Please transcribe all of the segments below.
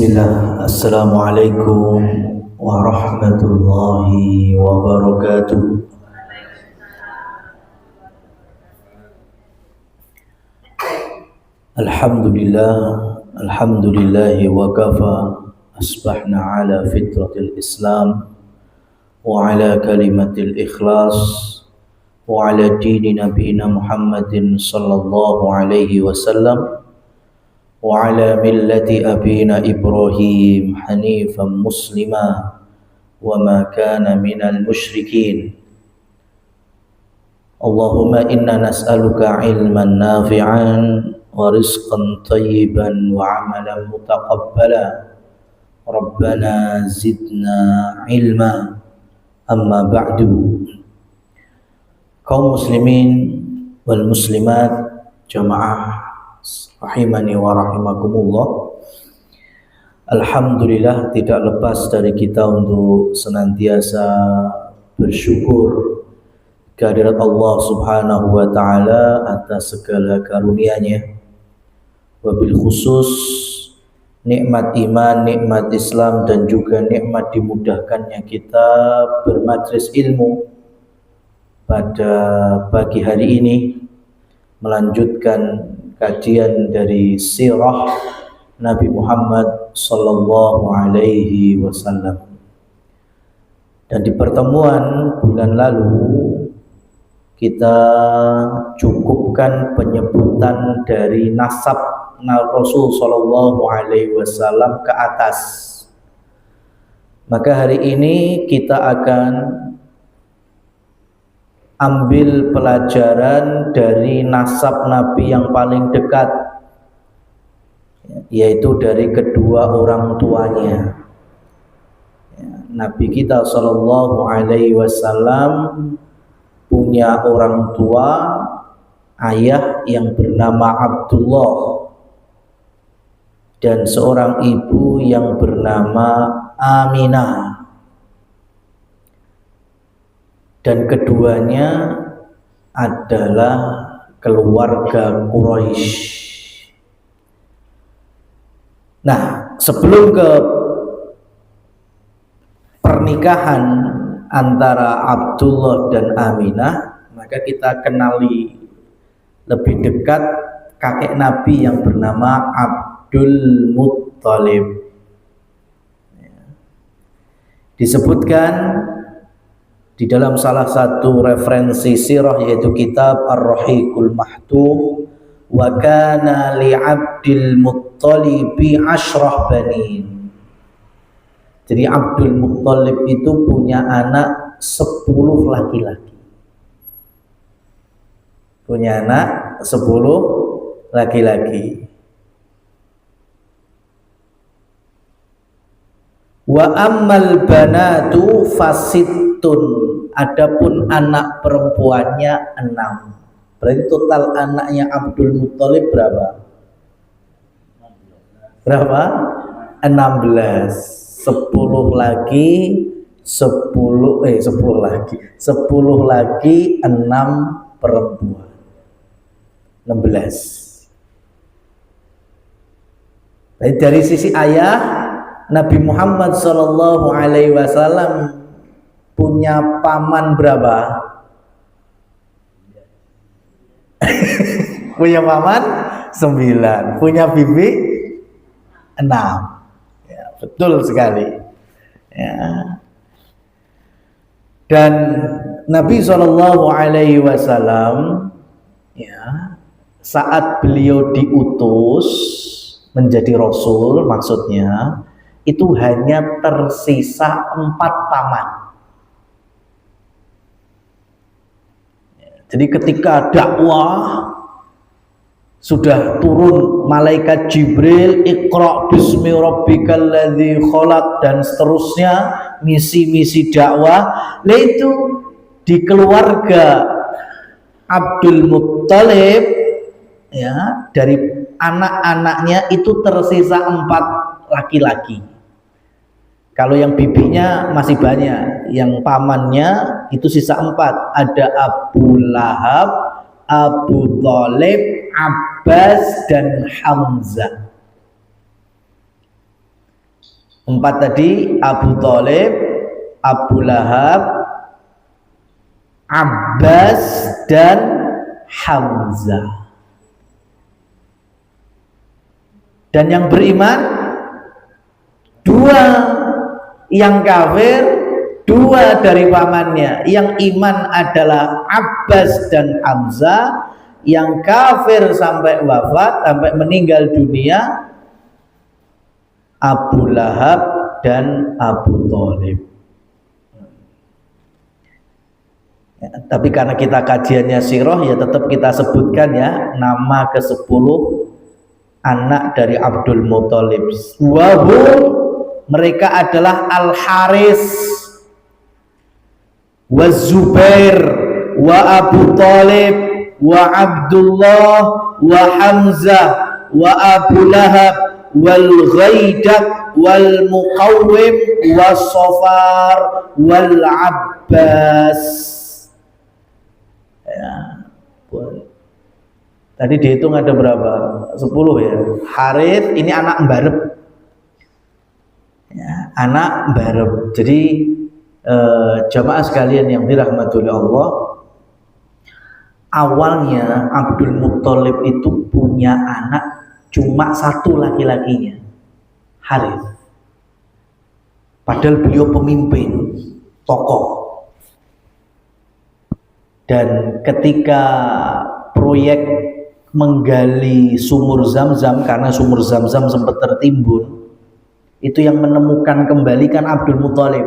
Bismillah, Assalamualaikum warahmatullahi wabarakatuh. Alhamdulillah, alhamdulillahi wa kafa. Asbahna ala fitratil Islam wa ala kalimatil ikhlas wa ala dini nabiyina Muhammadin sallallahu alaihi wasallam wa ala millati abina Ibrahim hanifan muslima wa ma kana minal musyrikin. Allahumma inna nas'aluka ilman nafi'an wa rizqan tayyiban wa amalan mutaqabbala. Rabbana zidna ilma. Amma ba'du. Kaum muslimin wal muslimat jamaah rahimani wa rahimakumullah. Alhamdulillah, tidak lepas dari kita untuk senantiasa bersyukur kehadirat Allah Subhanahu wa taala atas segala karunia-Nya. Wabil khusus nikmat iman, nikmat Islam, dan juga nikmat dimudahkannya kita bermajlis ilmu pada pagi hari ini, melanjutkan kajian dari sirah Nabi Muhammad sallallahu alaihi wasallam. Dan di pertemuan bulan lalu kita cukupkan penyebutan dari nasab Rasul sallallahu alaihi wasallam ke atas. Maka hari ini kita akan ambil pelajaran dari nasab Nabi yang paling dekat, yaitu dari kedua orang tuanya. Nabi kita sallallahu alaihi wasallam punya orang tua, ayah yang bernama Abdullah, dan seorang ibu yang bernama Aminah. Dan keduanya adalah keluarga Quraisy. Nah, sebelum ke pernikahan antara Abdullah dan Aminah, maka kita kenali lebih dekat kakek Nabi yang bernama Abdul Muttalib. Disebutkan di dalam salah satu referensi sirah, yaitu kitab Ar-Rahiqul Mahtum, wa kana li Abdul Muttalibi asyrah banin. Jadi Abdul Muttalib itu punya anak 10 laki-laki. Punya anak 10 laki-laki. Wa ammal banatu fasittun. Adapun anak perempuannya 6. Berarti total anaknya Abdul Muttalib berapa? 16. 10 lagi 10 lagi 6 perempuan, 16. Jadi dari sisi ayah, Nabi Muhammad sallallahu alaihi wasallam punya paman berapa? Punya paman 9, punya bibi 6. Ya, betul sekali. Ya. Dan Nabi sallallahu alaihi wasallam, ya, saat beliau diutus menjadi rasul, maksudnya itu hanya tersisa 4 paman. Jadi ketika dakwah sudah turun malaikat Jibril, Iqra bismi rabbikal ladzi khalaq, dan seterusnya misi-misi dakwah, itu di keluarga Abdul Muttalib, ya, dari anak-anaknya itu tersisa 4 laki-laki. Kalau yang bibinya masih banyak, yang pamannya itu sisa 4. Ada Abu Lahab, Abu Thalib, Abbas, dan Hamzah. Empat tadi, Abu Thalib, Abu Lahab, Abbas, dan Hamzah. Dan yang beriman dua, yang kafir dua dari pamannya. Yang iman adalah Abbas dan Hamzah, yang kafir sampai wafat, sampai meninggal dunia, Abu Lahab dan Abu Thalib. Ya, tapi karena kita kajiannya sirah, ya tetap kita sebutkan ya nama ke-10 anak dari Abdul Muthalib. Wahum, mereka adalah Al-Haris, wa Zubair, wa Abu Thalib, wa Abdullah, wa Hamzah, wa Abu Lahab, wal Ghaidak, wal Muqawwim, wa Safar, wal Abbas. Ya, tadi dihitung ada berapa? 10 ya. Harith ini anak mbarep. Ya, anak mbarep. Jadi jamaah sekalian yang dirahmati oleh Allah, awalnya Abdul Muthalib itu punya anak cuma satu laki-lakinya, Harith. Padahal beliau pemimpin, tokoh. Dan ketika proyek menggali sumur Zam-Zam, karena sumur Zam-Zam sempat tertimbun, itu yang menemukan kembali kan Abdul Muthalib.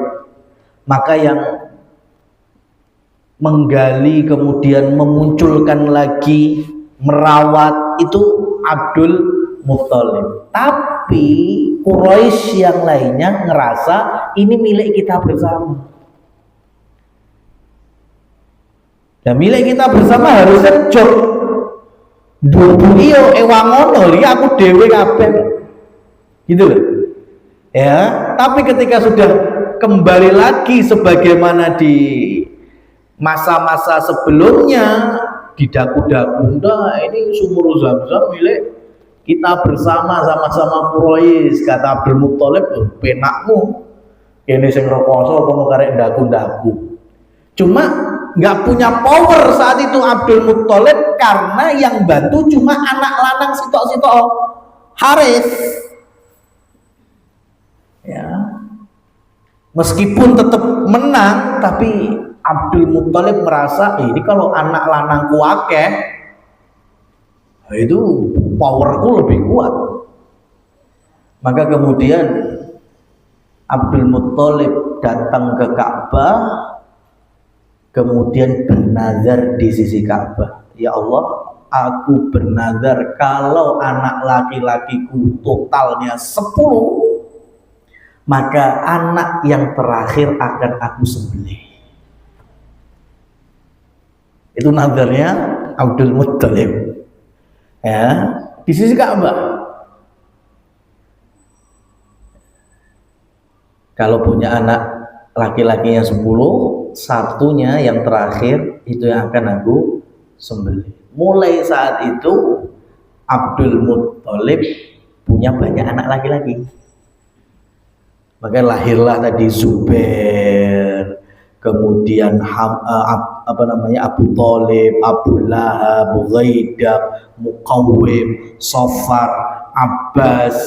Maka yang menggali kemudian memunculkan lagi, merawat itu Abdul Muthalib. Tapi Quraisy yang lainnya ngerasa ini milik kita bersama. Dan milik kita bersama harusnya jok dudu iyo ewangono li aku dhewe kabeh. Gitu loh. Ya, tapi ketika sudah kembali lagi sebagaimana di masa-masa sebelumnya, didaku-daku, nah ini sumur Zam-Zam milik kita bersama, sama-sama Quraisy, kata Abdul Muthalib, penakmu ini sing rekoso kono karek daku-daku. Cuma nggak punya power saat itu Abdul Muthalib, karena yang bantu cuma anak lanang sitok-sitok Haris. Ya, meskipun tetap menang, tapi Abdul Muthalib merasa ini kalau anak lanangku akeh, itu powerku lebih kuat. Maka kemudian Abdul Muthalib datang ke Ka'bah, kemudian bernazar di sisi Ka'bah, ya Allah, aku bernazar kalau anak laki-lakiku totalnya 10, maka anak yang terakhir akan aku sembelih. Itu nazarnya Abdul Muthalib. Ya, di sisi Ka'bah. Kalau punya anak laki-lakinya 10, satunya yang terakhir itu yang akan aku sembelih. Mulai saat itu Abdul Muthalib punya banyak anak laki-laki. Maka lahirlah tadi Zubair, kemudian Abu Thalib, Abu Lahab, Ghaidak, Muqawwim, Safar, Abbas,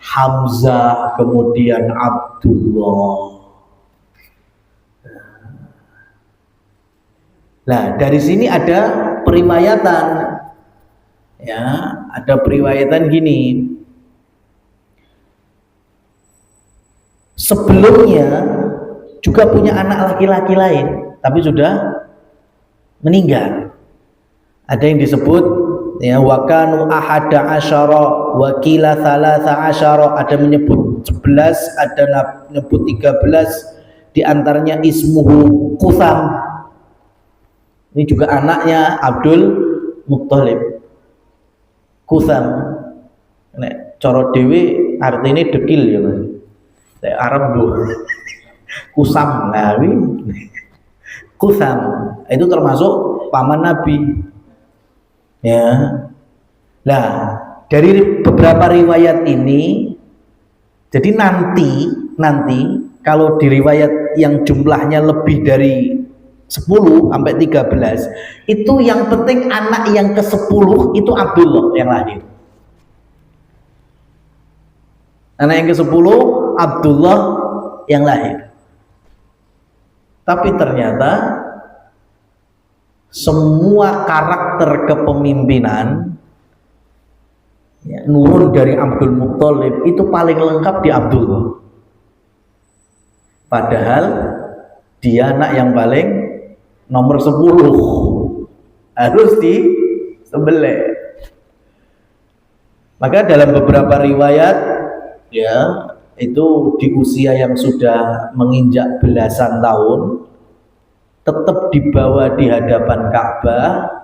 Hamzah, kemudian Abdullah. Nah, dari sini ada periwayatan, ya, ada periwayatan gini. Sebelumnya juga punya anak laki-laki lain, tapi sudah meninggal. Ada yang disebut ya wakanu ahada asyara wakila thalatha asyara, ada menyebut 11, ada menyebut 13, diantaranya ismuhu Qutham. Ini juga anaknya Abdul Muthalib, Qutham. Nek cara dhewe artine dekil ya Mas. Nek Arab do Kusam, nah Qutham itu termasuk paman Nabi. Ya. Nah, dari beberapa riwayat ini Jadi nanti kalau di riwayat yang jumlahnya lebih dari 10 sampai 13, itu yang penting anak yang ke-10 itu Abdullah yang lahir. Anak yang ke-10 Abdullah yang lahir. Tapi ternyata semua karakter kepemimpinan nurun dari Abdul Muthalib itu paling lengkap di Abdullah. Padahal dia anak yang paling nomor 10, harus disembelih. Maka dalam beberapa riwayat ya itu di usia yang sudah menginjak belasan tahun tetap dibawa di hadapan Ka'bah.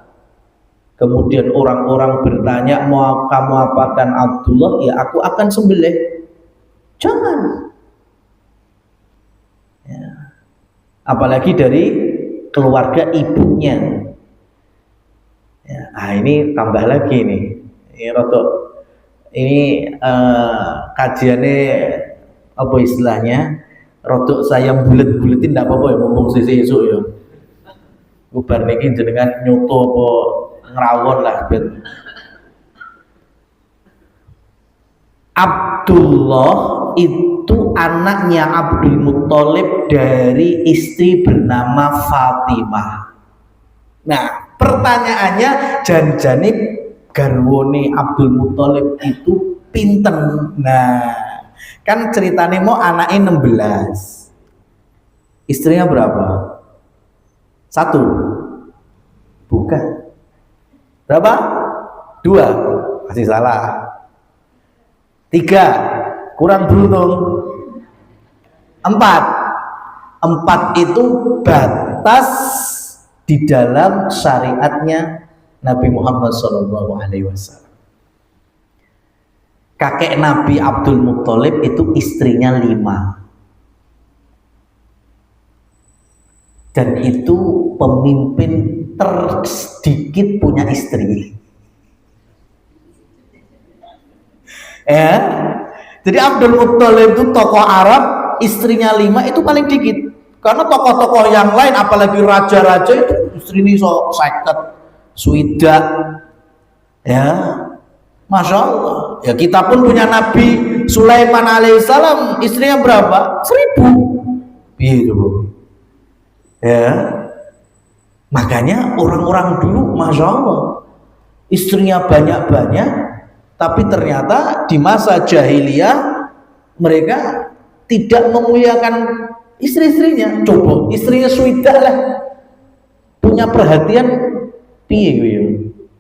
Kemudian orang-orang bertanya, mau kamu apakan Abdullah? Ya aku akan sembelih. Jangan. Ya. Apalagi dari keluarga ibunya. Ya. Nah ini tambah lagi nih. Ini kajiannya apa istilahnya? Rodok saya bulet-buletin tidak apa-apa ya, ngomong sisi esuk ya. Kubar niki jenengan nyoto apa ngerawon lah ben. Abdullah itu anaknya Abdul Muthalib dari istri bernama Fatimah. Nah, pertanyaannya janjane garwane Abdul Muthalib itu pinten. Nah, kan ceritanya mau anaknya 16. Istrinya berapa? 1. Bukan. Berapa? 2. Masih salah. 3. Kurang beruntung. 4. 4 itu batas di dalam syariatnya Nabi Muhammad SAW. Kakek Nabi Abdul Muthalib itu istrinya 5. Dan itu pemimpin tersedikit punya istri. Ya. Jadi Abdul Muthalib itu tokoh Arab, istrinya 5 itu paling dikit. Karena tokoh-tokoh yang lain apalagi raja-raja itu istrinya so 50, swidak. Ya. Masya Allah. Ya kita pun punya Nabi Sulaiman alaihissalam, istrinya berapa? 1000. Gitu. Ya, makanya orang-orang dulu Masya Allah istrinya banyak-banyak, tapi ternyata di masa jahiliyah mereka tidak memuliakan istri-istrinya. Coba istrinya swidak lah, punya perhatian piye ya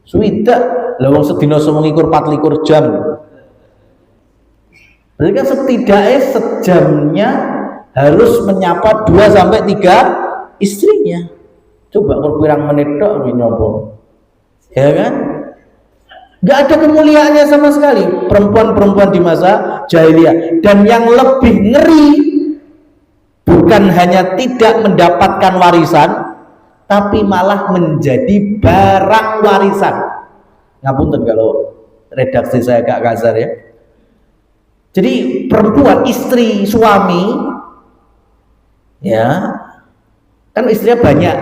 swidak lawang sedina semengikur 24 jam. Mereka setidaknya sejamnya harus menyapa 2 sampai 3 istrinya. Coba kalau pirang menit tok nyoba. Ya kan? Enggak ada kemuliaannya sama sekali perempuan-perempuan di masa jahiliyah. Dan yang lebih ngeri bukan hanya tidak mendapatkan warisan, tapi malah menjadi barang warisan. Ngapunten kalau redaksi saya agak kasar ya. Jadi perempuan, istri, suami ya kan istrinya banyak.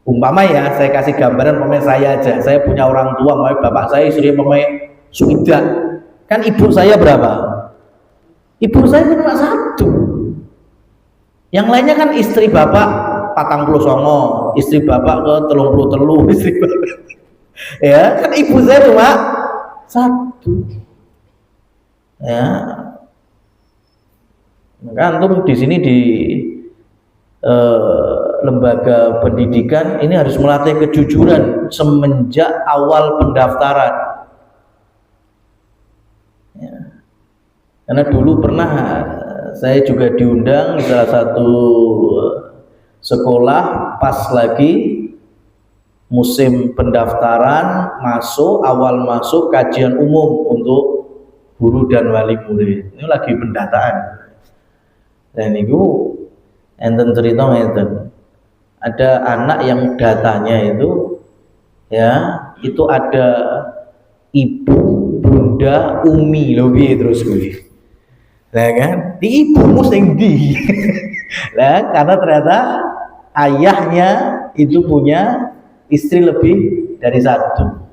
Umpama ya, saya kasih gambaran umpamanya saya aja, saya punya orang tua, umpamanya bapak saya istrinya umpamanya swidak. Kan ibu saya berapa? Ibu saya cuma 1. Yang lainnya kan istri bapak 49, istri bapak ke 33, istri bapak. Ya, kan ibu saya cuma 1. Ya. Maka antum di sini di lembaga pendidikan ini harus melatih kejujuran semenjak awal pendaftaran. Ya. Karena dulu pernah saya juga diundang di salah satu sekolah pas lagi musim pendaftaran, awal masuk kajian umum untuk guru dan wali murid. Ini lagi pendataan. Dan itu enten cerita ngeten. Ada anak yang datanya itu ya, itu ada ibu, bunda, umi, loh terus gue. Lah kan, di ibumu sing ndi? Lah karena ternyata ayahnya itu punya istri lebih dari satu.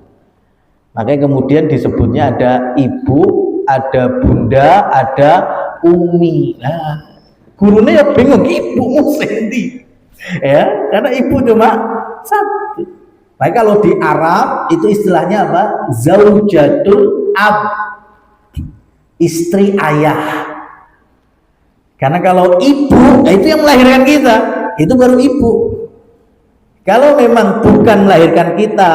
Makanya kemudian disebutnya ada ibu, ada bunda, ada umi. Nah, gurunya ya bingung, ibumu sing ndi? Ya, karena ibu cuma satu. Baik, kalau di Arab itu istilahnya apa? Zaujatul ab, istri ayah. Karena kalau ibu, itu yang melahirkan kita, itu baru ibu. Kalau memang bukan melahirkan kita,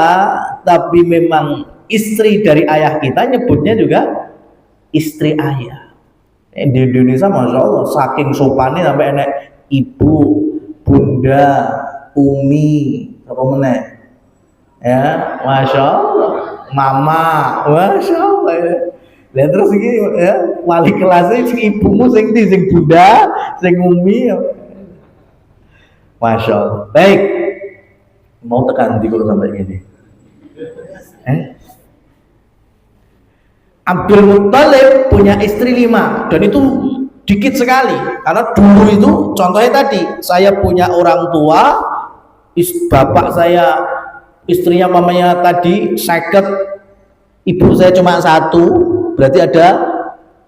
tapi memang istri dari ayah kita, nyebutnya juga istri ayah. Di Indonesia Masya Allah, saking sopannya sampai enek ibu, bunda, umi, apa meneh? Ya, Masya Allah, mama, Masya Allah. Ya. Dan terus ini ya, wali kelasnya sing ibumu sing ndi, sing bunda, sing umi. Masya Allah. Baik. Mau tekan di kalau sampai gini. Abdul Muttalib punya istri 5 dan itu dikit sekali karena dulu itu contohnya tadi saya punya orang tua, bapak saya istrinya mamanya tadi 50, ibu saya cuma 1, berarti ada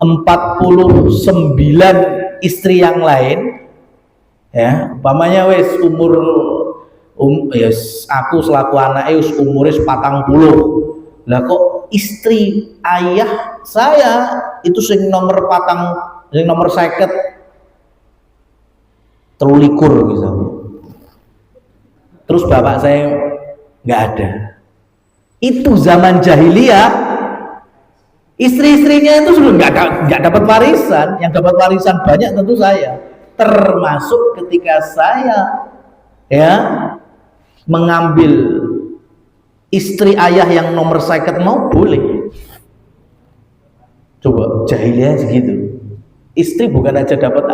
49 istri yang lain. Ya, umpamanya wis umur yes, aku selaku anak wis umure 40. Lah kok istri ayah saya itu sing nomor 50 terulikur misalnya. Terus bapak saya nggak ada. Itu zaman jahiliyah, istri-istrinya itu sudah nggak dapat warisan. Yang dapat warisan banyak tentu saya. Termasuk ketika saya ya mengambil istri ayah yang nomor 50 mau boleh. Coba jahiliyah segitu. Istri bukan aja dapat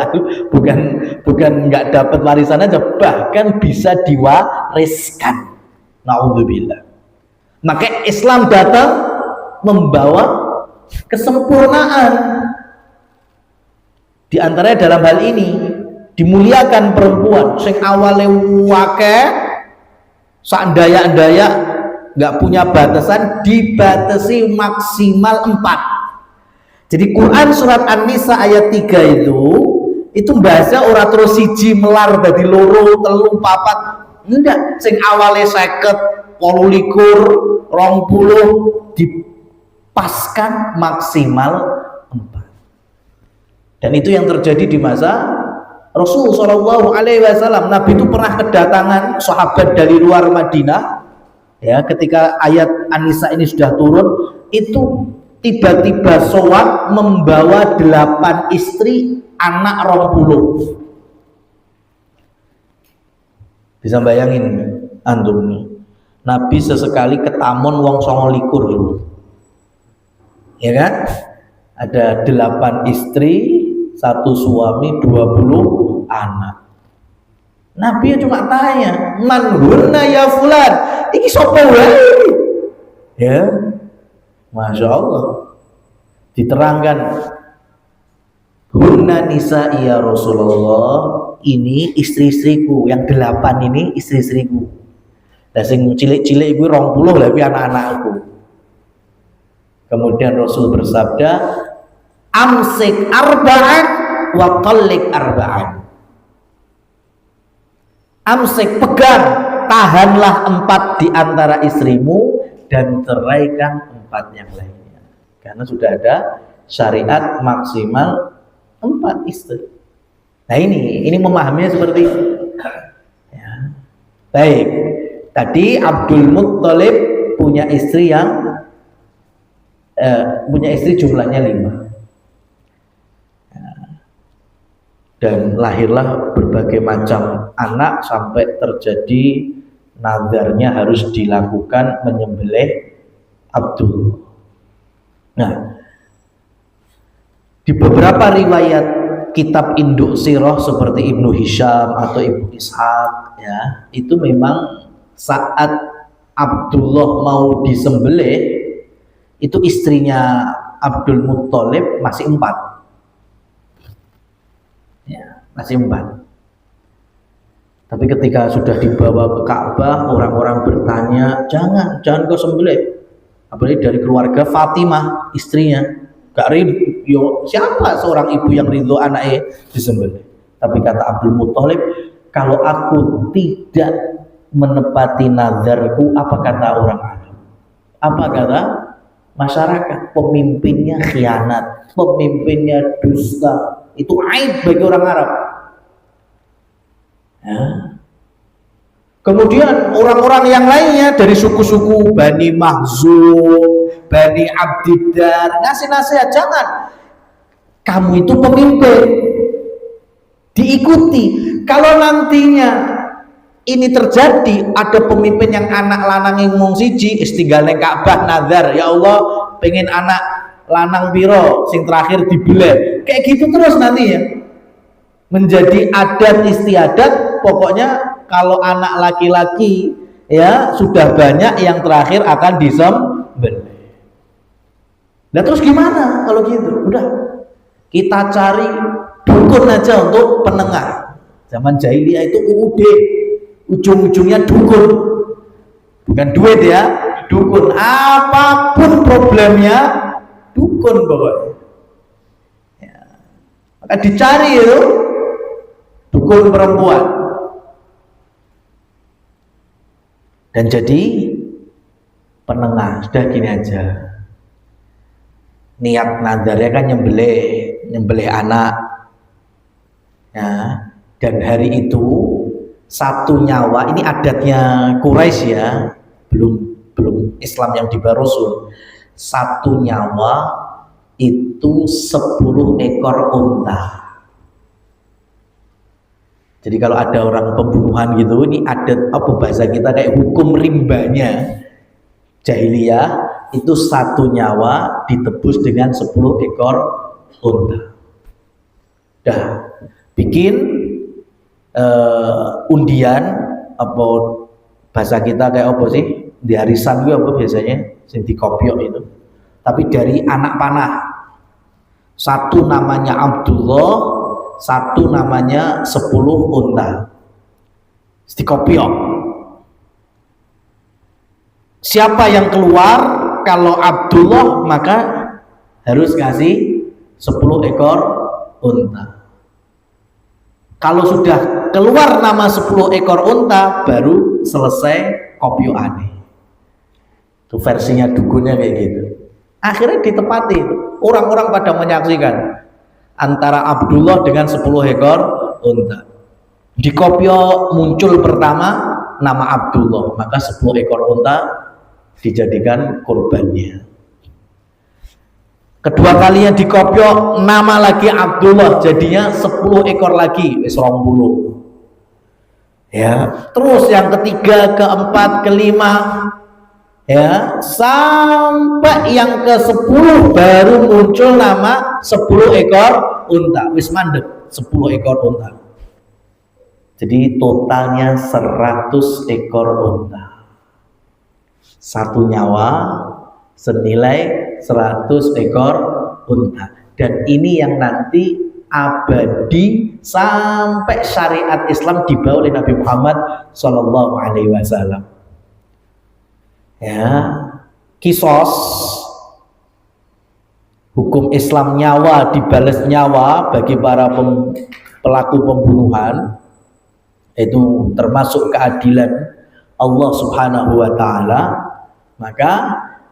bukan nggak dapat warisan aja, bahkan bisa diwariskan. Naudzubillah. Maka Islam datang membawa kesempurnaan. Di antaranya dalam hal ini dimuliakan perempuan sing awale wake sak ndaya-ndaya nggak punya batasan, dibatasi maksimal 4. Jadi Quran surat An-Nisa ayat 3 itu bahasa ora terus siji melar dadi loro, telu, papat. Enggak, sing awale 50, 28, 20 dipaskan maksimal 4. Dan itu yang terjadi di masa Rasul Shallallahu Alaihi Wasallam. Nabi itu pernah kedatangan sahabat dari luar Madinah. Ya, ketika ayat An-Nisa ini sudah turun, itu tiba-tiba sowan membawa 8 istri, anak 20. Bisa bayangin antum nih, Nabi sesekali ketamon wong 29, ya kan? Ada 8 istri, 1 suami, 20 anak. Nabi cuma tanya, man hurna ya fulan, iki sapa wae? Ya, Masya Allah, diterangkan hurna nisa ya Rasulullah, ini istri-istriku, yang 8 ini istri-istriku. Lah sing cilik-cilik iku 20 lah kuwi anak-anakku. Kemudian Rasul bersabda, amsik arba'an wa tallik arba'an. Amsik, pegang, tahanlah 4 di antara istrimu dan ceraikan 4 yang lainnya. Karena sudah ada syariat maksimal 4 istri. Nah ini memahaminya seperti itu. Ya. Baik, tadi Abdul Muttalib punya istri yang jumlahnya 5. Dan lahirlah berbagai macam anak sampai terjadi nadarnya harus dilakukan menyembelih Abdul. Nah, di beberapa riwayat kitab induk sirah seperti Ibnu Hisham atau Ibnu Ishaq, ya, itu memang saat Abdullah mau disembelih itu istrinya Abdul Muttalib masih 4. Ya, masih 4. Tapi ketika sudah dibawa ke Ka'bah, orang-orang bertanya, jangan kau sembelih. Apalagi dari keluarga Fatimah, istrinya. Gak ridho, siapa seorang ibu yang ridho anaknya disembelih? Tapi kata Abdul Muthalib, kalau aku tidak menepati nazarku, apa kata orang Arab? Apa kata masyarakat? Pemimpinnya khianat, pemimpinnya dusta. Itu aib bagi orang Arab. Ya. Kemudian orang-orang yang lainnya dari suku-suku Bani Makhzum, Bani Abdiddar ngasih nasihat, jangan, kamu itu pemimpin, diikuti. Kalau nantinya ini terjadi, ada pemimpin yang anak lanang yang ngomong siji istinggal neng Ka'bah nazar, ya Allah pengen anak lanang piro sing terakhir dibeleh, kayak gitu terus nanti ya, menjadi adat istiadat. Pokoknya kalau anak laki-laki ya sudah banyak, yang terakhir akan disembelih. Nah terus gimana kalau gitu? Udah, kita cari dukun aja untuk penengah. Zaman jahiliyah itu UUD, ujung-ujungnya dukun, bukan duit ya, dukun. Apapun problemnya dukun pokoknya ya. Maka dicari itu dukun perempuan. Dan jadi penengah. Sudah gini aja, niat nadarnya kan nyembelih anak ya. Dan hari itu satu nyawa, ini adatnya Quraisy ya, belum Islam yang dibawa Rasul. Satu nyawa itu 10 ekor unta. Jadi kalau ada orang pembunuhan gitu, ini adat apa bahasa kita kayak hukum rimbanya jahiliyah, itu satu nyawa ditebus dengan 10 ekor unta. Dah bikin undian, apa bahasa kita kayak apa sih, di arisan gue apa biasanya sing dikopiok itu, tapi dari anak panah. Satu namanya Abdullah, satu namanya 10 unta, dikopiok. Siapa yang keluar kalau Abdullah maka harus ngasih 10 ekor unta. Kalau sudah keluar nama 10 ekor unta baru selesai kopioane. Itu versinya dukunnya kayak gitu. Akhirnya ditepati, orang-orang pada menyaksikan antara Abdullah dengan 10 ekor unta. Di kopio muncul pertama nama Abdullah, maka 10 ekor unta dijadikan kurbannya. Kedua kalinya di kopio nama lagi Abdullah, jadinya 10 ekor lagi, wis 20. Ya, terus yang ketiga, keempat, kelima, ya, sampai yang ke-10 baru muncul nama 10 ekor unta, wis mandek 10 ekor unta. Jadi totalnya 100 ekor unta. Satu nyawa senilai 100 ekor unta. Dan ini yang nanti abadi sampai syariat Islam dibawa oleh Nabi Muhammad SAW. Ya, kisos, hukum Islam nyawa dibalas nyawa bagi para pelaku pembunuhan, itu termasuk keadilan Allah Subhanahu wa Ta'ala. Maka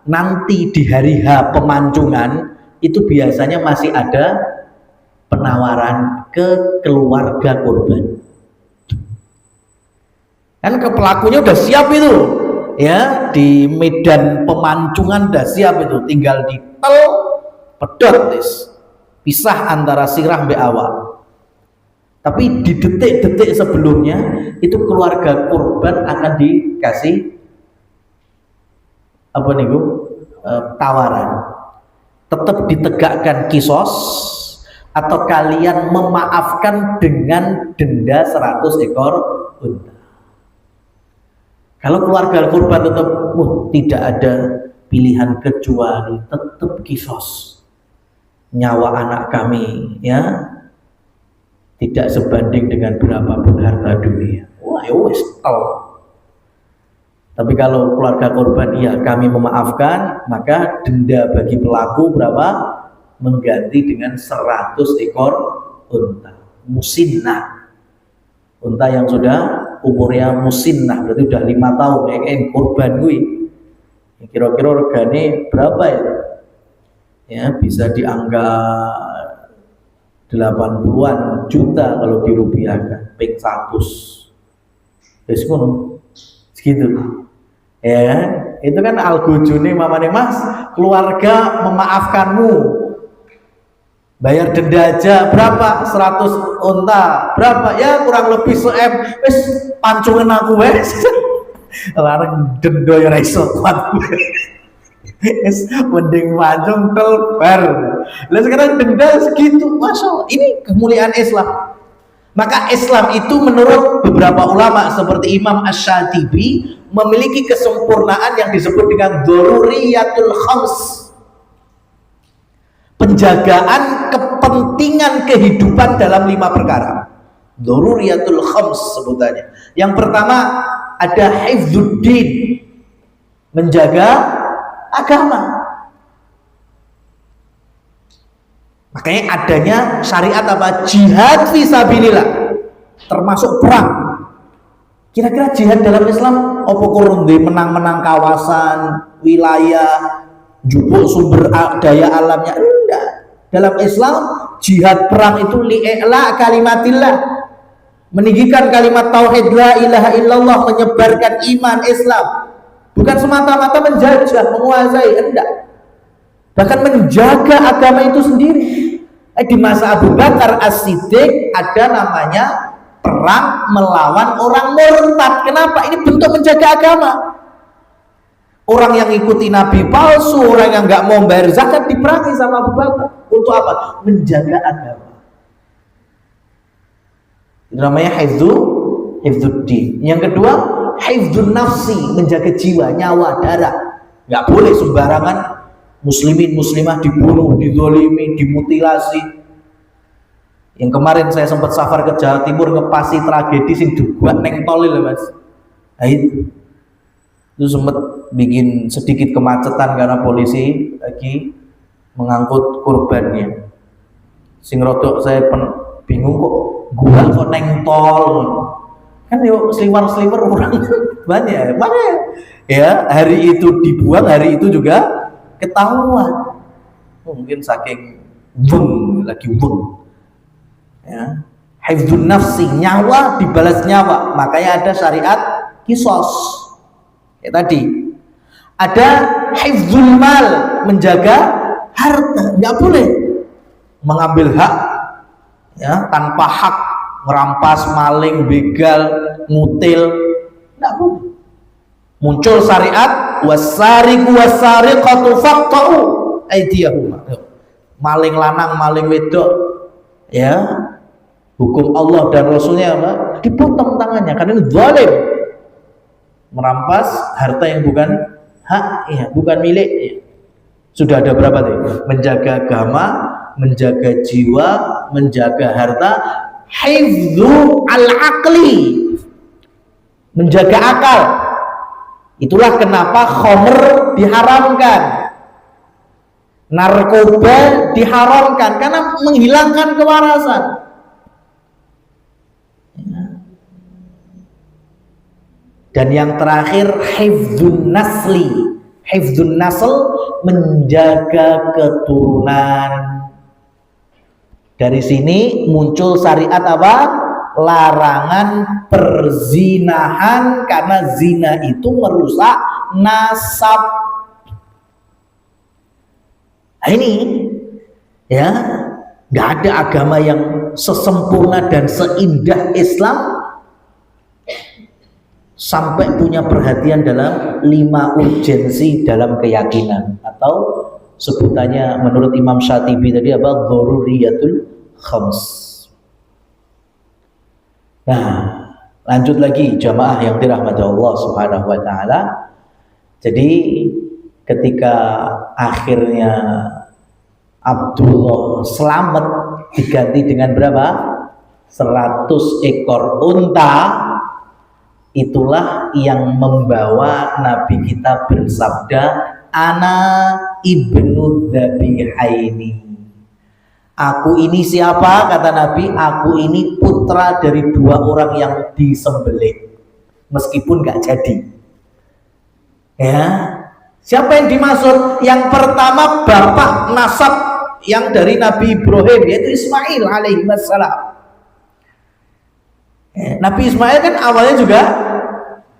nanti di hari H pemancungan itu biasanya masih ada penawaran ke keluarga korban. Kan ke pelakunya udah siap itu, ya, di medan pemancungan udah siap itu, tinggal ditel pedot pisah antara sirah mbek awak. Tapi di detik-detik sebelumnya itu keluarga korban akan dikasih apa nih, tawaran. Tetap ditegakkan kisos atau kalian memaafkan dengan denda 100 ekor unta. Kalau keluarga korban tetap tidak ada pilihan kecuali tetap kisos, nyawa anak kami, ya, tidak sebanding dengan berapapun harta dunia. Wah, ya wis tol. Tapi kalau keluarga korban, iya kami memaafkan, maka denda bagi pelaku berapa? Mengganti dengan 100 ekor unta musinnah. Unta yang sudah umurnya musinnah, berarti sudah 5 tahun ya, korban gue. Kira-kira regane berapa ya? Ya, bisa dianggap 80-an juta kalau dirupiahkan, ping 100. Wis ngono. Segitu. Ya, itu kan algojone mamane Mas, keluarga memaafkanmu. Bayar denda aja berapa? 100 unta. Berapa? Ya kurang lebih se-M. Wis pancungen aku wis. Larang denda ya ora iso kuat. Wis mending pancung telbar. Lah sekarang denda segitu. Masyaallah, ini kemuliaan Islam. Maka Islam itu menurut beberapa ulama seperti Imam Asy-Syatibi memiliki kesempurnaan yang disebut dengan dzururiyatul khams. Penjagaan kepentingan kehidupan dalam 5 perkara. Dzururiyatul khams sebutannya. Yang pertama ada hifdzuddin, menjaga agama. Makanya adanya syariat apa? Jihad fisabilillah, termasuk perang. Kira-kira jihad dalam Islam apa kurang menang-menang kawasan, wilayah, jupuk sumber daya alamnya? Enggak. Dalam Islam jihad perang itu li'la kalimatillah, meninggikan kalimat tauhid la ilaha illallah, menyebarkan iman Islam. Bukan semata-mata menjajah, menguasai, enggak. Bahkan menjaga agama itu sendiri. Di masa Abu Bakar As-Siddiq ada namanya perang melawan orang murtad. Kenapa? Ini bentuk menjaga agama. Orang yang ikuti nabi palsu, orang yang nggak mau bayar zakat diperangi sama Abu Bakar. Untuk apa? Menjaga agama. Itu namanya hifdzuddin. Yang kedua, hifdzun nafsi, menjaga jiwa, nyawa, darah. Nggak boleh sembarangan muslimin muslimah dibunuh, dizolimi, dimutilasi. Yang kemarin saya sempat safar ke Jawa Timur ngepasi tragedi sing dibuat neng tol lho Mas. Nah, itu sempat bikin sedikit kemacetan karena polisi lagi mengangkut korbannya. Sing rodok saya bingung kok gua kok neng tol. Kan yuk sliwer-sliwer orang banyak. Mana ya hari itu dibuang, hari itu juga ketahuan. Mungkin saking lagi ya. Hifdzun nafsi, nyawa dibalas nyawa. Makanya ada syariat kisos. Kayak tadi. Ada hifdzul mal, menjaga harta. Enggak boleh mengambil hak ya tanpa hak, merampas, maling, begal, ngutil. Enggak boleh. Muncul syariat wasariqu wasariqatu faqta'u aydiyahuma. Maling lanang, maling wedok ya, hukum Allah dan Rasulnya apa? Dipotong tangannya karena ini zalim, merampas harta yang bukan hak, ya, bukan milik. Sudah ada berapa tadi? Menjaga agama, menjaga jiwa, menjaga harta, hifdzu al-aqli, menjaga akal. Itulah kenapa khamr diharamkan, narkoba diharamkan, karena menghilangkan kewarasan. Dan yang terakhir hifdzun nasli, hifdzun nasl, menjaga keturunan. Dari sini muncul syariat apa? Larangan perzinahan, karena zina itu merusak nasab. Nah, ini ya, nggak ada agama yang sesempurna dan seindah Islam sampai punya perhatian dalam 5 urgensi dalam keyakinan, atau sebutannya menurut Imam Syatibi tadi apa? Dzururiyatul khams. Nah, lanjut lagi jamaah yang dirahmati Allah Subhanahu wa taala. Jadi ketika akhirnya Abdullah selamat diganti dengan berapa? 100 ekor unta, itulah yang membawa Nabi kita bersabda, ana ibnu dzabihaini. Aku ini siapa? Kata Nabi, aku ini putra dari 2 orang yang disembelih, meskipun gak jadi. Ya, siapa yang dimaksud? Yang pertama bapak nasab yang dari Nabi Ibrahim, yaitu Ismail alaihi wassalam. Nabi Ismail kan awalnya juga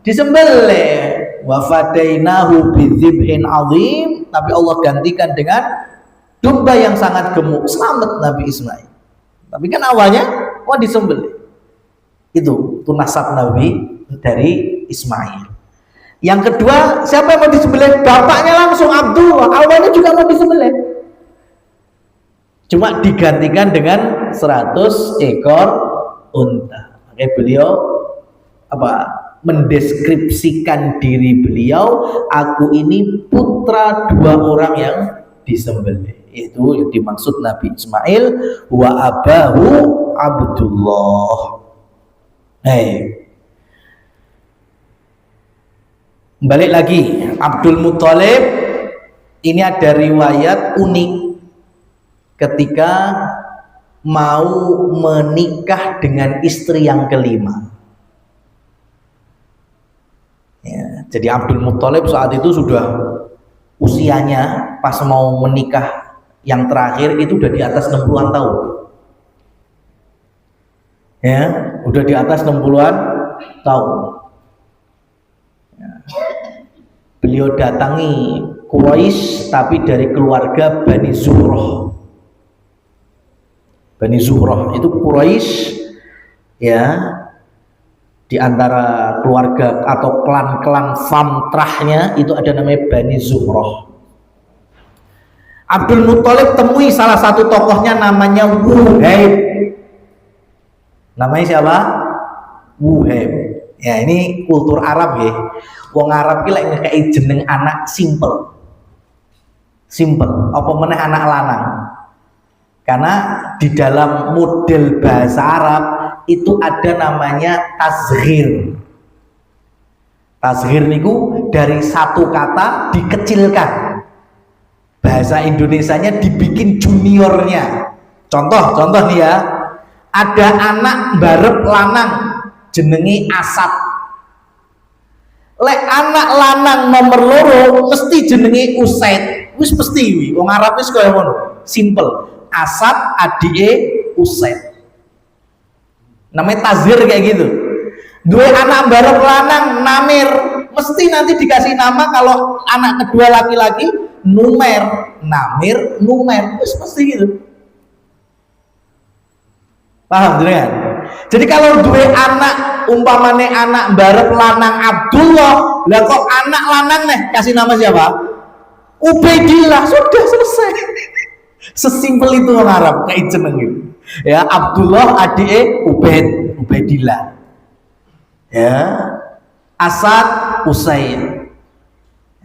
disembelih. Wa fadainahu bidzibhin azim, tapi Allah gantikan dengan domba yang sangat gemuk. Selamat Nabi Ismail. Tapi kan awalnya disembelih. Itu nasab Nabi dari Ismail. Yang kedua, siapa yang mau disembelih? Bapaknya langsung Abdullah. Awalnya juga mau disembelih, cuma digantikan dengan 100 ekor unta. Makanya beliau mendeskripsikan diri beliau, aku ini putra 2 orang yang disembelih. Itu yang dimaksud Nabi Ismail, wa abahu Abdullah. Balik lagi, Abdul Muthalib ini ada riwayat unik ketika mau menikah dengan istri yang kelima. Ya, jadi Abdul Muthalib saat itu sudah usianya pas mau menikah yang terakhir itu udah di atas 60-an tahun. Ya, udah di atas 60-an tahun. Ya. Beliau datangi Quraisy tapi dari keluarga Bani Zuhrah. Bani Zuhrah itu Quraisy, ya, di antara keluarga atau klan-klan famtrahnya itu ada namanya Bani Zuhrah. Abdul Muthalib temui salah satu tokohnya namanya Wuhaib. Namanya siapa? Wuhaib. Ya, ini kultur Arab ya. Wong Arab ki lek ngekeki jeneng anak simple. Simple, apa meneh anak lanang. Karena di dalam model bahasa Arab itu ada namanya tazghir. Tazghir niku dari satu kata dikecilkan. Bahasa Indonesianya dibikin juniornya. Contoh nih ya. Ada anak barep lanang jenenge Asad. Lek anak lanang nomor loro mesti jenenge Usaid. Wis mesti wong Arab wis kaya ngono. Simple. Asad adike Usaid. Namanya tazghir kayak gitu. Dua anak barep lanang Namir, mesti nanti dikasih nama kalau anak kedua laki-laki Numer, Namir, Numer, mesti gitu. Paham kan? Jadi kalau dua anak umpamane anak barep lanang Abdullah, lah kok anak lanang nih kasih nama siapa? Ubaidillah, sudah selesai. Sesimpel itu orang Arab kayak jeneng gitu. Ya, Abdullah adike Ubaidillah. Ya. Asad Usaid.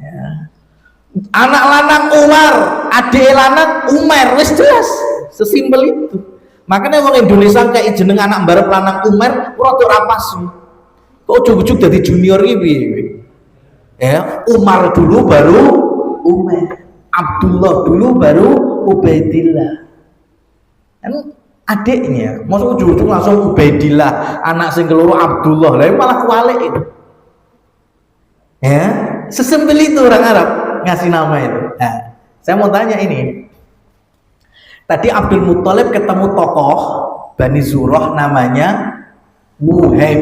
Ya. Anak lanang Umar, adike lanang Umar, wis jelas. Sesimpel itu. Makanya orang Indonesia kayak jeneng anak barep lanang Umar rada ora pas. Kok ujug-ujug dadi junior iki piye? Ya, Umar dulu baru Umar. Abdullah dulu baru Ubaidillah. Kan adiknya, maksud ujung-ujung langsung Ubaidillah, anak sing keloro Abdullah, lah malah kualik itu. Ya, sesimpel itu orang Arab ngasih nama itu. Nah, saya mau tanya ini. Tadi Abdul Muthalib ketemu tokoh Bani Zuhrah namanya Wuhaib.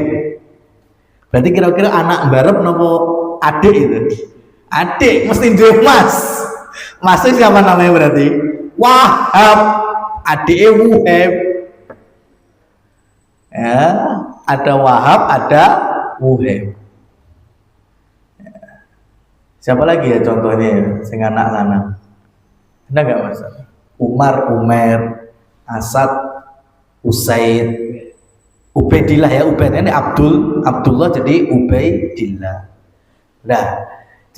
Berarti kira-kira anak barep nopo adik itu? Adik mesti duwe mas. Masih siapa namanya berarti? Wahab, adik Wuhaib. Ya, ada Wahab, ada Wuhaib. Ya. Siapa lagi ya contohnya sing anak lanang? Ada nggak mas? Umar, Umer, Asad, Usaid, Ubaidillah ya, Ubaidillah ini Abdullah jadi Ubaidillah. Nah,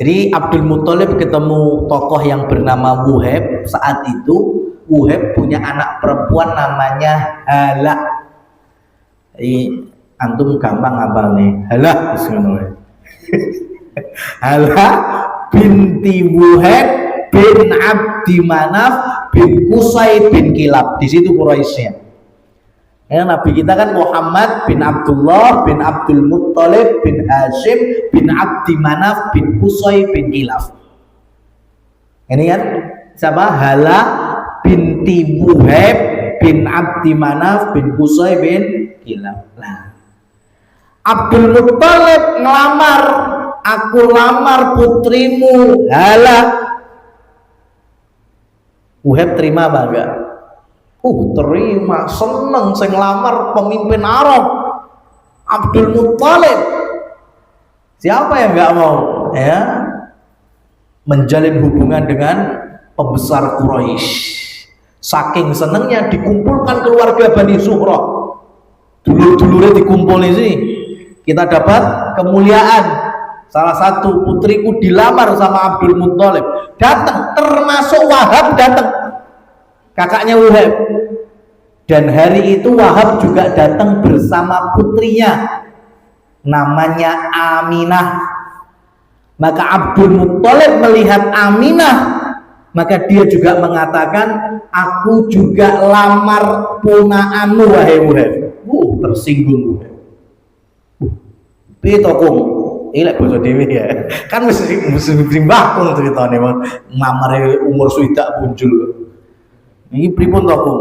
jadi Abdul Muthalib ketemu tokoh yang bernama Wuhaib. Saat itu Wuhaib punya anak perempuan namanya Hala. Antum gampang apa nih? Halah bismillah. Halah binti Wuhaib bin Abdi Manaf bin Qusay bin Kilab. Di situ Quraisynya. Ya, Nabi kita kan Muhammad bin Abdullah bin Abdul Muttalib bin Hashim bin Abdi Manaf bin Qusay bin Kilab. Ini kan siapa? Halah binti Wuhaib bin Abdi Manaf bin Qusay bin Kilab. Nah, Abdul Muttalib ngelamar, aku lamar putrimu Halah. Wuhaib terima apa enggak? Terima, seneng sing ngelamar pemimpin Arab Abdul Muttalib. Siapa yang enggak mau ya menjalin hubungan dengan pembesar Quraisy? Saking senengnya dikumpulkan keluarga Bani Zuhrah. Dulur-dulurnya dikumpul di sini. Kita dapat kemuliaan. Salah satu putriku dilamar sama Abdul Muttalib. Datang, termasuk Wahab datang. Kakaknya Wuhaib. Dan hari itu Wahab juga datang bersama putrinya. Namanya Aminah. Maka Abdul Muttalib melihat Aminah, maka dia juga mengatakan, aku juga lamar punaanmu wahai Wuhaib. Tersinggung Wuhaib. Pitokung, ini lek basa dhewe ya. Kan mesti bakung ceritane ngamare umur swidak muncul. Iki pripun to, Kung?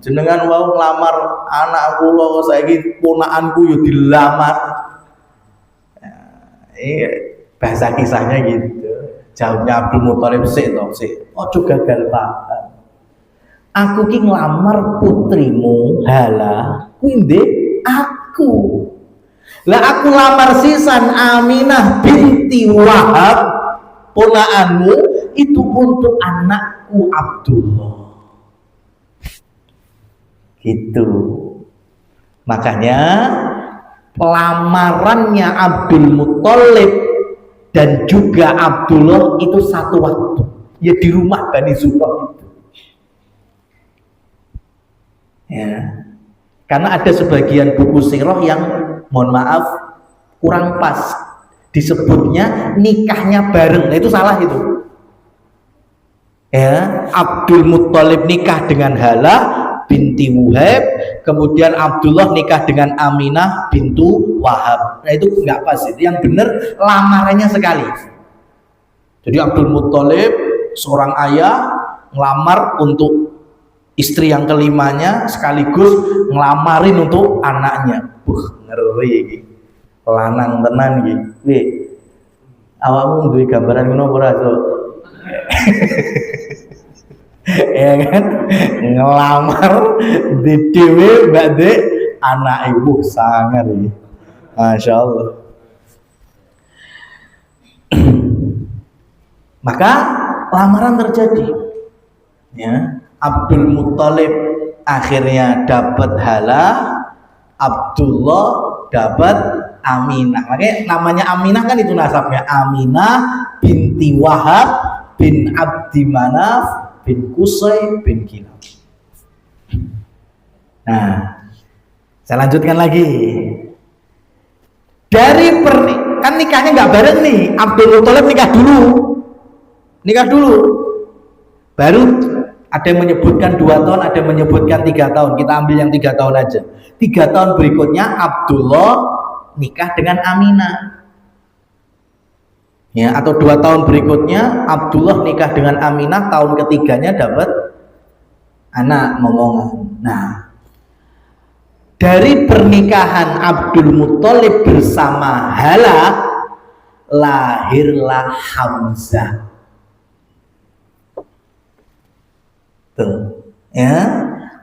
Jenengan wau nglamar anak kula saiki ponakanku yo dilamar. Bahasa kisahnya gitu. Jawabnya Abdul Muttalib, sik to, sik. Ojo gagal paham. Aku ki nglamar putrimu Halah, kuwi ndek aku. Lah aku lamar sisan Aminah binti Wahab ponakanmu itu untuk anakku Abdullah. Gitu. Makanya lamarannya Abdul Muttalib dan juga Abdullah itu satu waktu. Ya di rumah Bani Zuhrah itu. Ya. Karena ada sebagian buku sirah yang mohon maaf kurang pas, disebutnya nikahnya bareng. Nah, itu salah itu. Ya, Abdul Muttalib nikah dengan Halah binti Wuhaib, kemudian Abdullah nikah dengan Aminah bintu Wahab. Nah, itu nggak pas itu. Yang benar lamarannya sekali. Jadi Abdul Muttalib seorang ayah ngelamar untuk istri yang kelimanya sekaligus ngelamarin untuk anaknya. Ngeri iki. Lanang tenan iki. Wih. Awakmu duwe gambaran ngono ora, So? Ya kan? Ngelamar di dhewe mbak Dek anak ibu sangar iki. Masyaallah. Maka lamaran terjadi. Ya. Abdul Muttalib akhirnya dapat Halah, Abdullah dapat Aminah. Makanya namanya Aminah kan itu nasabnya Aminah binti Wahab bin Abdi Manaf bin Qusay bin Kilab. Nah, saya lanjutkan lagi. Dari kan nikahnya nggak bareng nih. Abdul Muttalib nikah dulu, baru ada yang menyebutkan 2 tahun, ada yang menyebutkan 3 tahun. Kita ambil yang 3 tahun aja. 3 tahun berikutnya Abdullah nikah dengan Aminah. Ya, atau 2 tahun berikutnya Abdullah nikah dengan Aminah, tahun ketiganya dapat anak momongan. Nah, dari pernikahan Abdul Muttalib bersama Halah lahirlah Hamzah. Ya,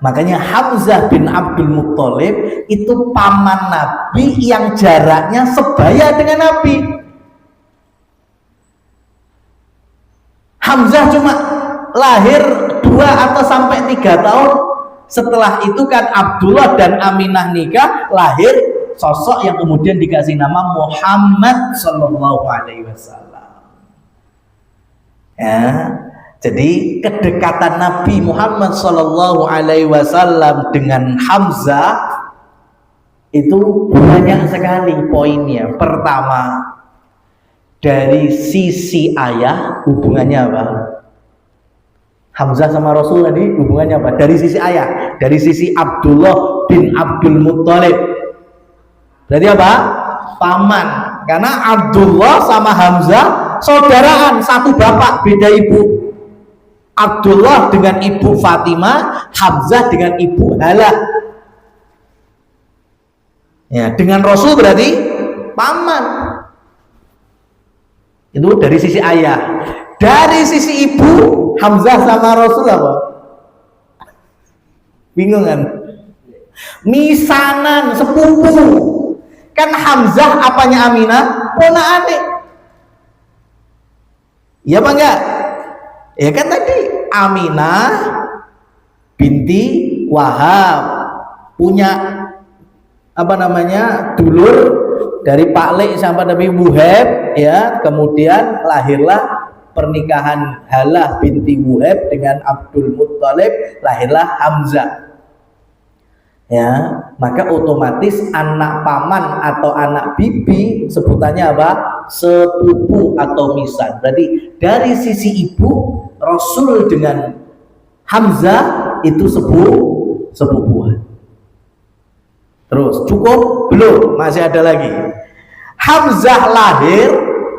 makanya Hamzah bin Abdul Muttalib itu paman Nabi yang jaraknya sebaya dengan Nabi. Hamzah cuma lahir 2 atau sampai 3 tahun. Setelah itu kan Abdullah dan Aminah nikah, lahir sosok yang kemudian dikasih nama Muhammad Sallallahu Alaihi Wasallam. Ya. Jadi kedekatan Nabi Muhammad Sallallahu Alaihi Wasallam dengan Hamzah Itu banyak sekali poinnya. Pertama, dari sisi ayah hubungannya apa? Hamzah sama Rasul tadi hubungannya apa? Dari sisi ayah, dari sisi Abdullah bin Abdul Muttalib. Berarti apa? Paman. Karena Abdullah sama Hamzah saudaraan, satu bapak beda ibu. Abdullah dengan ibu Fatimah, Hamzah dengan ibu Halah. Ya, dengan Rasul berarti paman. Itu dari sisi ayah. Dari sisi ibu, Hamzah sama Rasul apa? Bingung kan? Misanan, sepupu. Kan Hamzah apanya Aminah? Ponakane. Iya apa enggak? Ya kan tadi Aminah binti Wahab punya apa namanya dulur dari Pak Lek sampai Nabi Wuhaib, ya. Kemudian lahirlah pernikahan Halah binti Wuhaib dengan Abdul Muttalib, lahirlah Hamzah. Ya, maka otomatis anak paman atau anak bibi sebutannya apa? Sepupu atau misan. Berarti dari sisi ibu Rasul dengan Hamzah itu sepupuan. Terus cukup? Belum, masih ada lagi. Hamzah lahir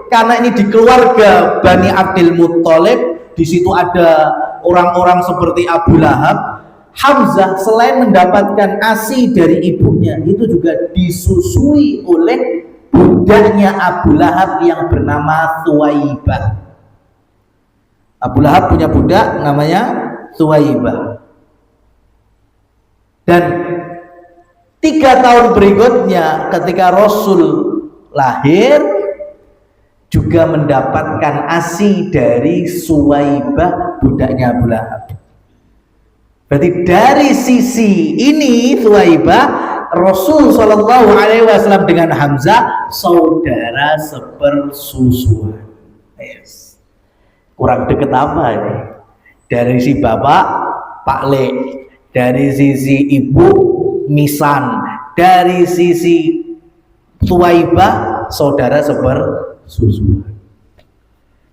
karena ini di keluarga Bani Abdul Muttalib. Di situ ada orang-orang seperti Abu Lahab. Hamzah selain mendapatkan ASI dari ibunya, itu juga disusui oleh budaknya Abu Lahab yang bernama Thuwaibah. Abu Lahab punya budak namanya Thuwaibah. Dan 3 tahun berikutnya ketika Rasul lahir juga mendapatkan ASI dari Thuwaibah, budaknya Abu Lahab. Berarti dari sisi ini Thuwaibah, Rasul Shallallahu Alaihi Wasallam dengan Hamzah saudara sepersusuan. Yes. Kurang deket apa ini? Dari si bapak Pak Le, dari sisi ibu Misan, dari sisi Thuwaibah saudara sepersusuan.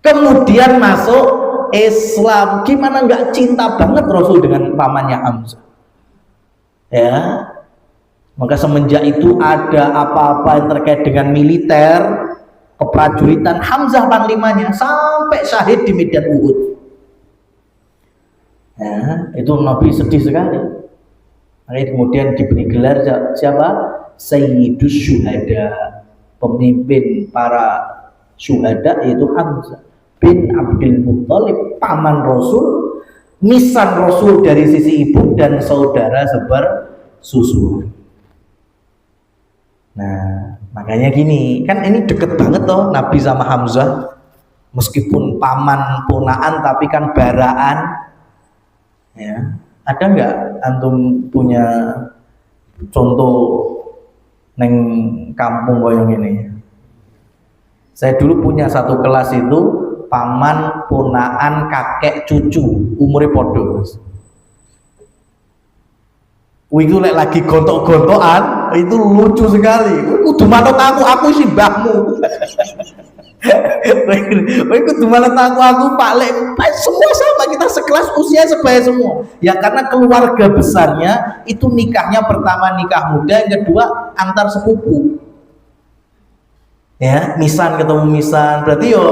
Kemudian masuk Islam. Gimana nggak cinta banget Rasul dengan pamannya Hamzah? Ya, maka semenjak itu ada apa-apa yang terkait dengan militer, keprajuritan, Hamzah panglimanya sampai syahid di medan Uhud. Ya, itu Nabi sedih sekali. Makanya kemudian diberi gelar siapa? Sayyidus Syuhada, pemimpin para syuhada, yaitu Hamzah bin Abdul Muttalib, paman Rasul, misan Rasul dari sisi ibu dan saudara sepersusuan. Nah, makanya gini, kan ini deket banget toh Nabi sama Hamzah, meskipun paman ponaan tapi kan baraan. Ya, ada nggak antum punya contoh neng kampung koyong ini? Saya dulu punya satu kelas itu paman ponaan kakek cucu umure podo. Itu lagi gontok-gontokan itu lucu sekali. Kudu manut aku sih mbahmu. Kudu manut aku Pak Lek. Semua sama, kita sekelas, usia sebaya semua. Ya karena keluarga besarnya itu nikahnya pertama nikah muda, yang kedua antar sepupu. Ya, misan ketemu misan. Berarti yo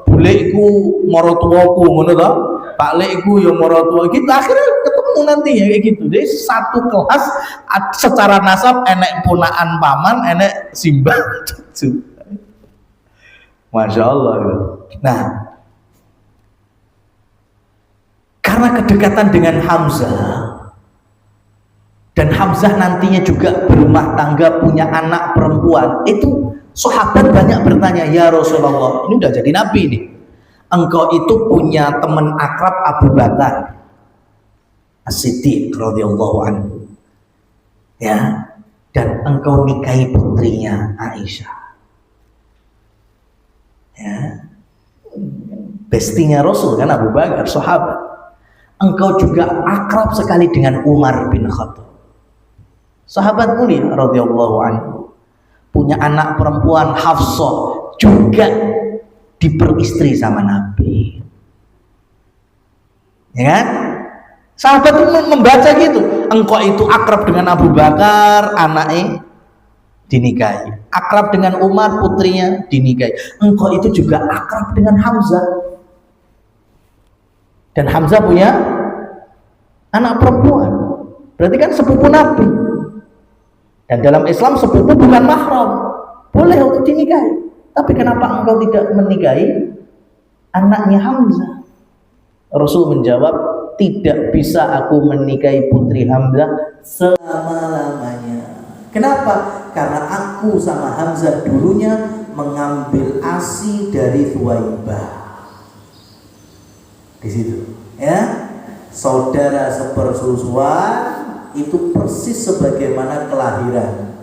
bule iku mara tuaku ngono to. Pak Lek iku yo mara tua. Kita akhirnya ketemu nanti ya kayak gitu. Jadi satu kelas secara nasab enek ponaan paman, enek simbah cucu. Masya Allah. Nah, karena kedekatan dengan Hamzah, dan Hamzah nantinya juga berumah tangga, punya anak perempuan, itu sahabat banyak bertanya, ya Rasulullah, ini udah jadi nabi nih, engkau itu punya teman akrab Abu Bakar As-Siddiq radhiyallahu anhu, ya, dan engkau nikahi putrinya Aisyah, ya, bestinya Rasul kan Abu Bakar, sahabat. Engkau juga akrab sekali dengan Umar bin Khattab. sahabat mulia radhiyallahu anhu, punya anak perempuan Hafsah, juga diperistri sama Nabi. Ya kan? Sahabat itu membaca gitu, engkau itu akrab dengan Abu Bakar, anaknya dinikahi, akrab dengan Umar, putrinya dinikahi, engkau itu juga akrab dengan Hamzah, dan Hamzah punya anak perempuan, berarti kan sepupu Nabi. Dan dalam Islam sepupu bukan mahram, boleh untuk dinikahi. Tapi kenapa engkau tidak menikahi anaknya Hamzah? Rasul menjawab, tidak bisa aku menikahi putri Hamzah selama-lamanya. Kenapa? Karena aku sama Hamzah dulunya mengambil ASI dari Thuwaibah. Di situ, ya, saudara sepersusuan itu persis sebagaimana kelahiran,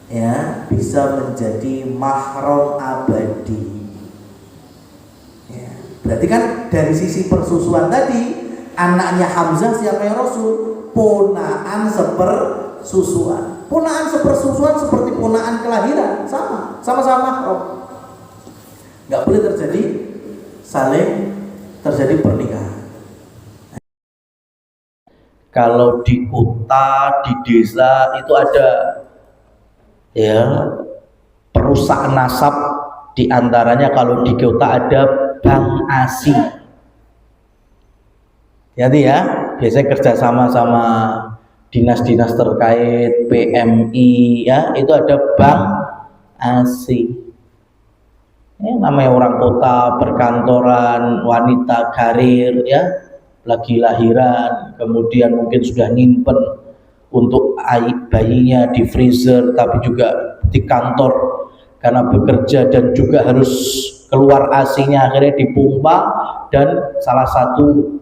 ya, bisa menjadi mahram abadi. Ya, berarti kan dari sisi persusuan tadi, anaknya Hamzah siapa yang Rasul? Ponaan sepersusuan. Ponaan sepersusuan seperti ponaan kelahiran, sama-sama mahram. Nggak boleh terjadi pernikahan. Kalau di kota, di desa itu ada, ya, perusahaan nasab, diantaranya kalau di kota ada bank ASI. Jadi ya, biasanya kerjasama sama dinas-dinas terkait, PMI, ya, itu ada bank ASI. Ya, namanya orang kota, perkantoran, wanita karir, ya, lagi lahiran, kemudian mungkin sudah nyimpen untuk bayinya di freezer, tapi juga di kantor karena bekerja dan juga harus keluar ASI-nya, akhirnya dipompa. Dan salah satu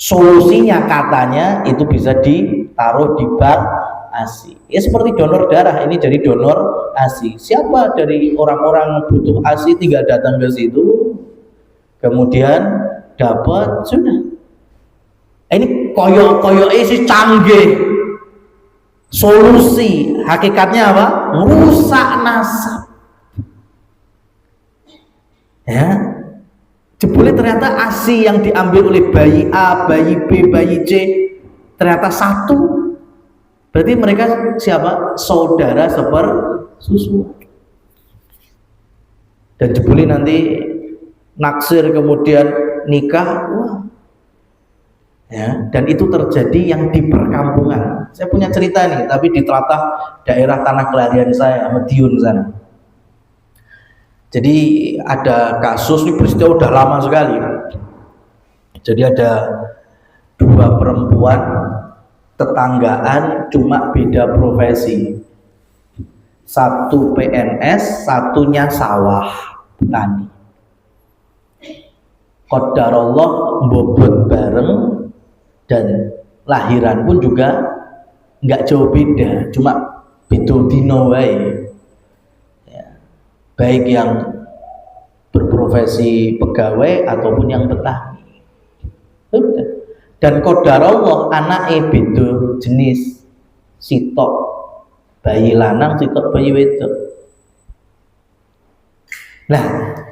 solusinya katanya itu bisa ditaruh di bank ASI. Ya seperti donor darah, ini jadi donor ASI. Siapa dari orang-orang butuh ASI tinggal datang ke situ, kemudian dapat, sudah. Ini koyo isi canggih. Solusi hakikatnya apa? Merusak nasab. Ya. Jebule ternyata ASI yang diambil oleh bayi A, bayi B, bayi C ternyata satu. Berarti mereka siapa? Saudara sepersusuan. Dan jebule nanti naksir kemudian nikah, wah. Ya, dan itu terjadi yang di perkampungan. Saya punya cerita nih, tapi di telatah daerah tanah kelahiran saya, Madiun sana. Jadi ada kasus, ini peristiwa udah lama sekali. Jadi ada dua perempuan tetanggaan, cuma beda profesi. Satu PNS, satunya sawah petani. Qadarullah bobot bareng dan lahiran pun juga nggak jauh beda, cuma beda dino wae. Baik yang berprofesi pegawai ataupun yang petani. Dan qadarullah anake beda jenis, sitok bayi lanang, sitok bayi wedok. Nah,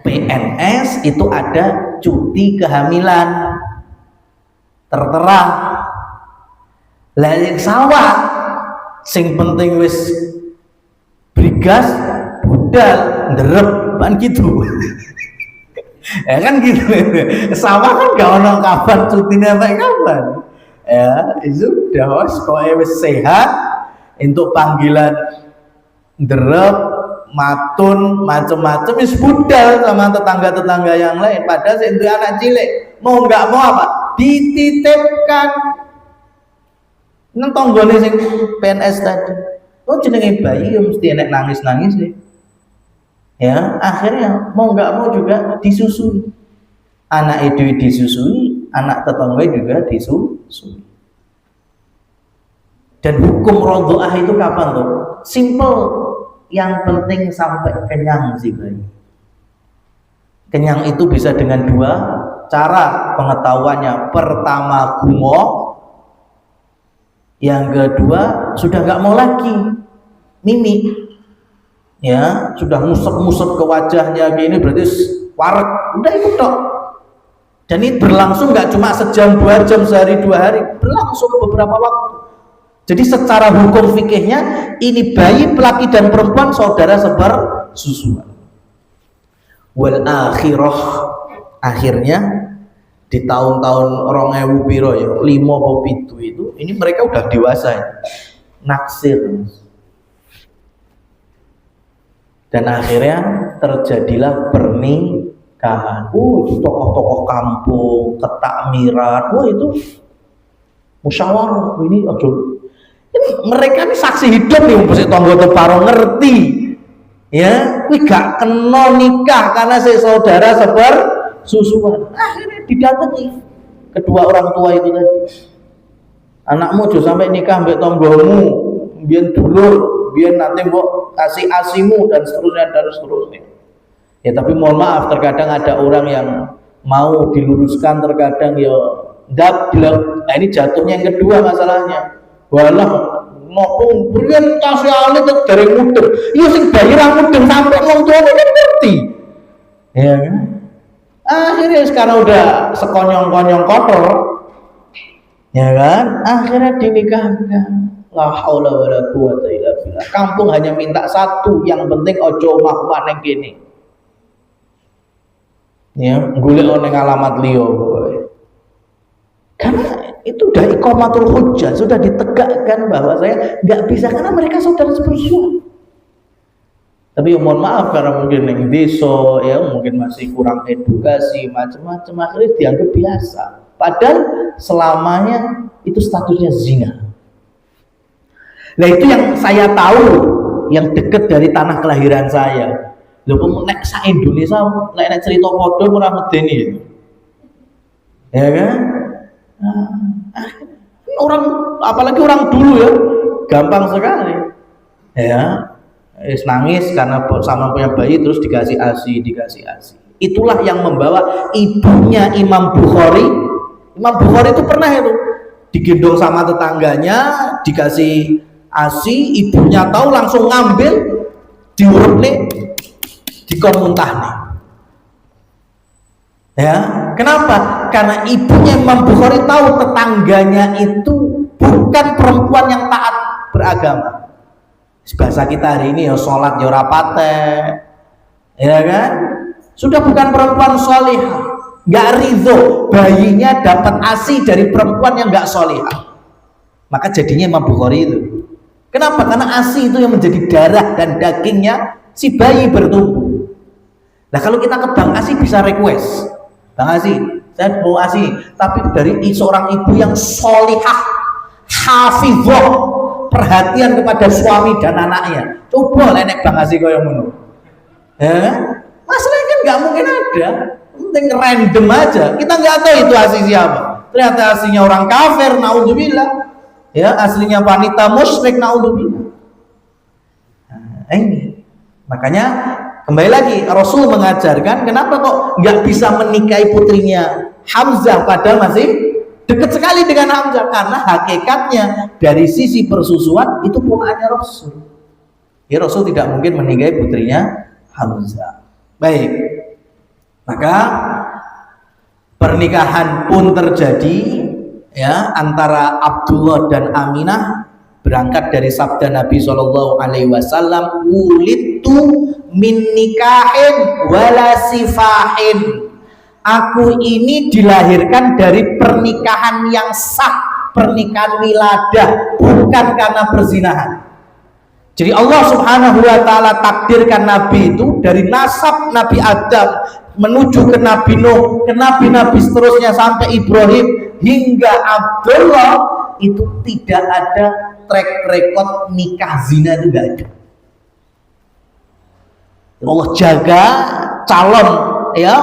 PNS itu ada cuti kehamilan tertera. Lah yang sawah sing penting wis brigas budal nderep kan gitu. Ya kan gitu. Sawah kan gak ono kabar cutinya apa kapan. Ya, itu udah wis sehat untuk panggilan nderep, matun, macem-macem wis budal sama tetangga-tetangga yang lain. Padahal sing duwe anak cilik mau nggak mau apa? Dititipkan nang tanggane sing PNS tadi. Oh jenenge bayi ya mesti enek nangis-nangis sih. Ya, akhirnya mau nggak mau juga disusui. Anak itu disusui, anak tetangga juga disusui. Dan hukum rodhoah itu kapan tuh? Simple, yang penting sampai kenyang sih bayi. Kenyang itu bisa dengan dua cara pengetahuannya. Pertama gumoh, Yang kedua sudah nggak mau lagi mimik, ya sudah musek-musek ke wajahnya gini, berarti warak, udah itu tok. Dan ini berlangsung nggak cuma sejam, 2 jam, sehari, 2 hari, berlangsung beberapa waktu. Jadi secara hukum fikihnya ini bayi laki dan perempuan saudara sepersusuan. Wal akhirah, akhirnya di tahun-tahun 2000 piro ya, 5 apa 7 itu, ini mereka udah dewasa ya. Naksir. Dan akhirnya terjadilah pernikahan. Itu tokoh-tokoh kampung, ketakmiran. Itu musyawarah. Ini mereka ini saksi hidup nih, mesti tonggo teparo ngerti. Ya, ini gak kena nikah karena saudara sepersusuan. Akhirnya didatangi kedua orang tua itu tadi. Anakmu jangan sampai nikah mbek tonggomu, biar dulur, biar nanti mbok kasih asimu dan seterusnya. Ya tapi mohon maaf, terkadang ada orang yang mau diluruskan, terkadang ya dablek. Nah ini jatuhnya yang kedua masalahnya. Walah nopo berian tasih alit dari mudeng. Iya sing bayi ra mudeng sampai wong tuane kan ngerti. Ya kan? Akhirnya sekarang udah sekonyong-konyong kotor. Ya kan? Akhirnya dinikahkan. La haula wala quwata illa billah. Kampung hanya minta satu, yang penting ojo omah-omah ning kene. Ya, golek ning alamat liya. Karena itu udah iqamatul hujjah, sudah ditegakkan bahwa saya nggak bisa karena mereka saudara sepersusuan. Tapi mohon maaf karena mungkin yang desa ya mungkin masih kurang edukasi macam-macam, akhirnya dianggap biasa. Padahal selamanya itu statusnya zina. Nah itu yang saya tahu, yang dekat dari tanah kelahiran saya. Lho nek sak Indonesia nek cerita padha ora medeni. Ya kan? Orang apalagi orang dulu ya gampang sekali ya nangis karena sama punya bayi terus dikasih ASI. Itulah yang membawa ibunya Imam Bukhari itu pernah itu digendong sama tetangganya dikasih ASI, ibunya tahu langsung ngambil diurut nih dikon muntah nih. Ya, kenapa? Karena ibunya Imam Bukhari tahu tetangganya itu bukan perempuan yang taat beragama. Bahasa kita hari ini ya sholat ya ora patek. Ya kan? Sudah bukan perempuan sholihah. Enggak ridho bayinya dapat ASI dari perempuan yang enggak sholihah. Maka jadinya Imam Bukhari itu. Kenapa? Karena ASI itu yang menjadi darah dan dagingnya si bayi bertumbuh. Nah, kalau kita ke Bank ASI bisa request. Bang Asi, saya mau ASI, tapi dari seorang ibu yang sholihah, hafizah, perhatian kepada suami dan anaknya. Coba nenek Bang Asi kaya ngono. Ya, masalahnya kan nggak mungkin ada, penting random aja. Kita nggak tahu itu ASI siapa. Ternyata aslinya orang kafir, naudzubillah. Ya, aslinya wanita musyrik, naudzubillah. Nah, ini makanya. Kembali lagi, Rasul mengajarkan kenapa kok nggak bisa menikahi putrinya Hamzah padahal masih dekat sekali dengan Hamzah, karena hakikatnya dari sisi persusuan itu punaannya Rasul. Ya Rasul tidak mungkin menikahi putrinya Hamzah. Baik, maka pernikahan pun terjadi ya antara Abdullah dan Aminah, berangkat dari sabda Nabi Shallallahu Alaihi Wasallam, "Wulidtu min nikahin wala sifahin." Aku ini dilahirkan dari pernikahan yang sah, pernikahan wiladah, bukan karena perzinahan. Jadi Allah Subhanahu wa taala takdirkan Nabi itu dari nasab Nabi Adam menuju ke Nabi Nuh, ke nabi-nabi seterusnya sampai Ibrahim hingga Abdullah, itu tidak ada track record nikah zina, itu enggak ada. Allah jaga calon ya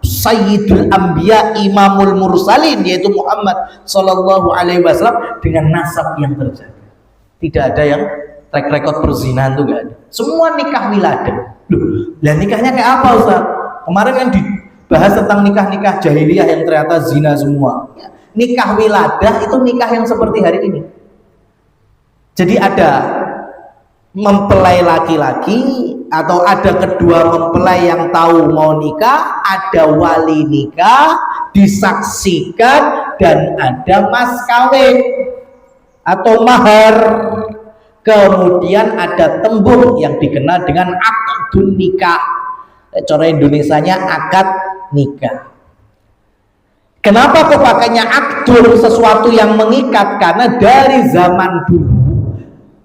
Sayyidul Anbiya Imamul Mursalin yaitu Muhammad Sallallahu Alaihi Wasallam dengan nasab yang terjaga. Tidak ada yang track record perzinahan, itu enggak ada. Semua nikah wiladah. Loh, lah nikahnya kayak apa Ustaz? Kemarin kan dibahas tentang nikah-nikah jahiliyah yang ternyata zina semua. Nikah wiladah itu nikah yang seperti hari ini. Jadi ada mempelai laki-laki atau ada kedua mempelai yang tahu mau nikah, ada wali nikah, disaksikan, dan ada mas kawin atau mahar. Kemudian ada tembung yang dikenal dengan akdun nikah. Cara Indonesianya akad nikah. Kenapa kok pakainya akdun, sesuatu yang mengikat? Karena dari zaman dulu,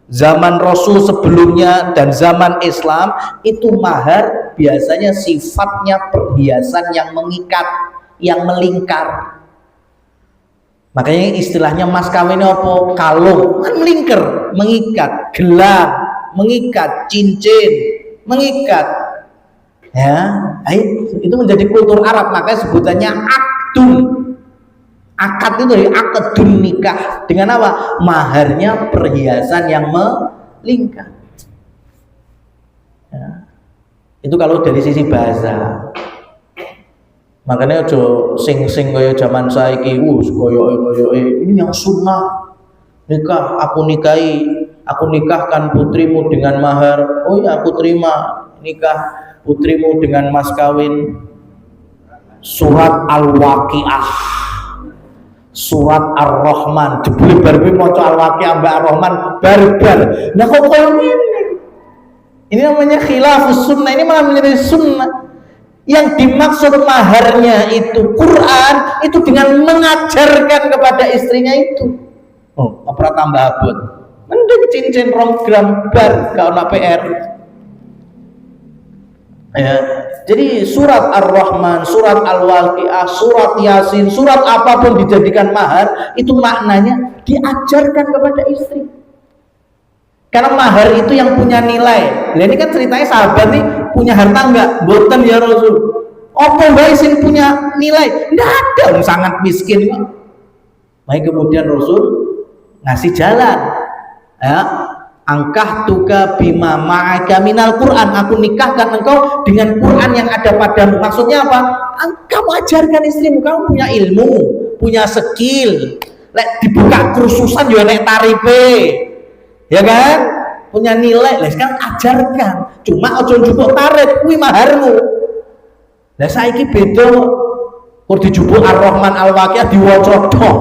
zaman Rasul sebelumnya dan zaman Islam, itu mahar biasanya sifatnya perhiasan yang mengikat, yang melingkar. Makanya istilahnya mas kawin apa? Kalung, kan melingkar, mengikat. Gelang, mengikat. Cincin, mengikat. Ya, itu menjadi kultur Arab, makanya sebutannya akdun. Akad itu dari akdun nikah. Dengan apa? Maharnya perhiasan yang melingkar. Ya. Itu kalau dari sisi bahasa. Makanya aja sing-sing kaya zaman saiki koyo ini yang sunnah. Nikah, aku nikahkan putrimu dengan mahar. Oh ya, aku terima nikah putrimu dengan mas kawin. Surat Al-Waqiah, surat Ar-Rahman. Jebule barbe maca Al-Waqiah mbak Ar-Rahman barbar. Nah kok koyo ini namanya khilafus sunnah, ini malah menjadi sunnah. Yang dimaksud maharnya itu Quran, itu dengan mengajarkan kepada istrinya itu. Oh, apa tambah abot? Mending cincin 2 gram bar gak ono PR. Ya, jadi surat Ar-Rahman, surat Al-Waqiah, surat Yasin, surat apapun dijadikan mahar, itu maknanya diajarkan kepada istri. Karena mahar itu yang punya nilai. Nah, ini kan ceritanya sahabat nih punya harta enggak? Mboten ya Rasul. Apa bae sing punya nilai? Enggak ada, sangat miskin. Baik, kemudian Rasul ngasih jalan. Ya, angkah tuka bima ma'aka minal Quran, aku nikahkan engkau dengan Quran yang ada padamu. Maksudnya apa? Kamu ajarkan istrimu, kamu punya ilmu, punya skill. Lek dibuka kursusan yo nek tarife. Ya kan, punya nilai. Lah sekarang ajarkan. Cuma ojo njupuk tarif kuwi maharmu. Lah saiki beda kok dijupuk Ar-Rahman Al-Waqiah diwaca tok.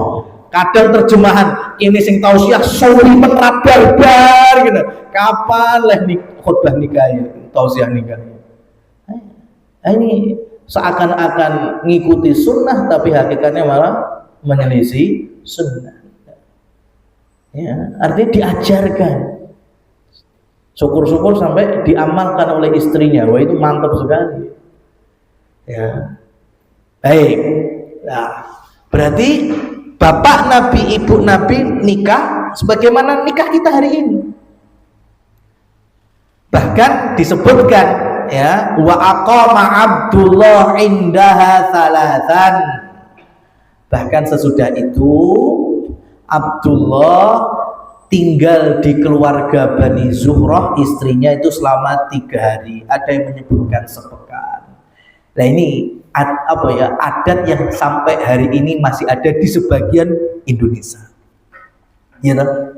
Kadang terjemahan ini sing tausiah suri menrap barbar gitu. Kapan leh khutbah nikah ya, tausiah nikah. Ini seakan-akan ngikuti sunnah tapi hakikatnya malah menyelisih sunnah. Ya, artinya diajarkan. Syukur-syukur sampai diamalkan oleh istrinya. Wah, itu mantap sekali. Ya. Baik. Nah, berarti bapak Nabi, ibu Nabi nikah sebagaimana nikah kita hari ini. Bahkan disebutkan ya, wa aqama Abdullah indaha thalathan. Bahkan sesudah itu Abdullah tinggal di keluarga Bani Zuhrah, istrinya itu selama 3 hari. Ada yang menyebutkan sepekan. Nah ini adat yang sampai hari ini masih ada di sebagian Indonesia. Ya toh?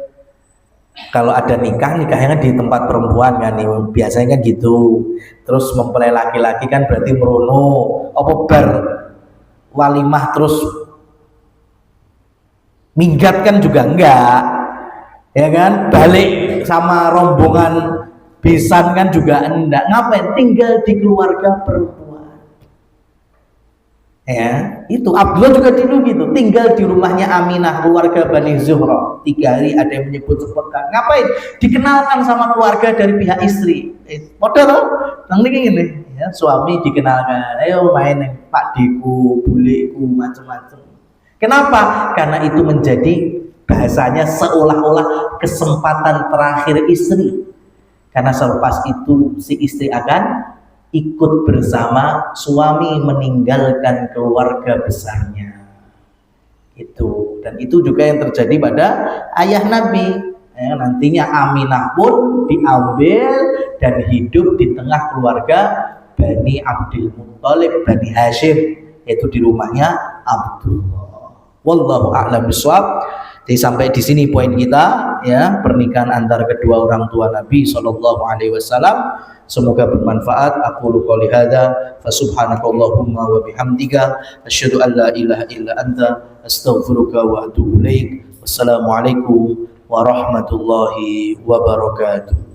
Kalau ada nikahnya kan di tempat perempuan kan, biasanya kan gitu. Terus mempelai laki-laki kan berarti merono, apa bar walimah terus minggat kan juga enggak, ya kan, balik sama rombongan besan kan juga enggak. Ngapain? Tinggal di keluarga perempuan. Ya, itu Abdullah juga dulu gitu, tinggal di rumahnya Aminah, keluarga Bani Zuhrah 3 hari, ada yang menyebut sepekan. Ngapain? Dikenalkan sama keluarga dari pihak istri. Modal loh, nang ini ya, suami dikenalkan, ayo main Pak Diku, buleku, macam-macam. Kenapa? Karena itu menjadi bahasanya seolah-olah kesempatan terakhir istri. Karena selepas itu si istri akan ikut bersama suami meninggalkan keluarga besarnya. Itu, dan itu juga yang terjadi pada ayah Nabi. Nantinya Aminah pun diambil dan hidup di tengah keluarga Bani Abdul Muttalib, Bani Hashim, yaitu di rumahnya Abdullah. Wallahu a'lam bishawab. Jadi sampai di sini poin kita ya, pernikahan antara kedua orang tua Nabi Shallallahu Alaihi Wasallam. Semoga bermanfaat. Aku qouli hadza fa subhanakallahumma wa bihamdika asyhadu an la ilaha illa anta astaghfiruka wa atubu ilaik. Wassalamualaikum warahmatullahi wabarakatuh.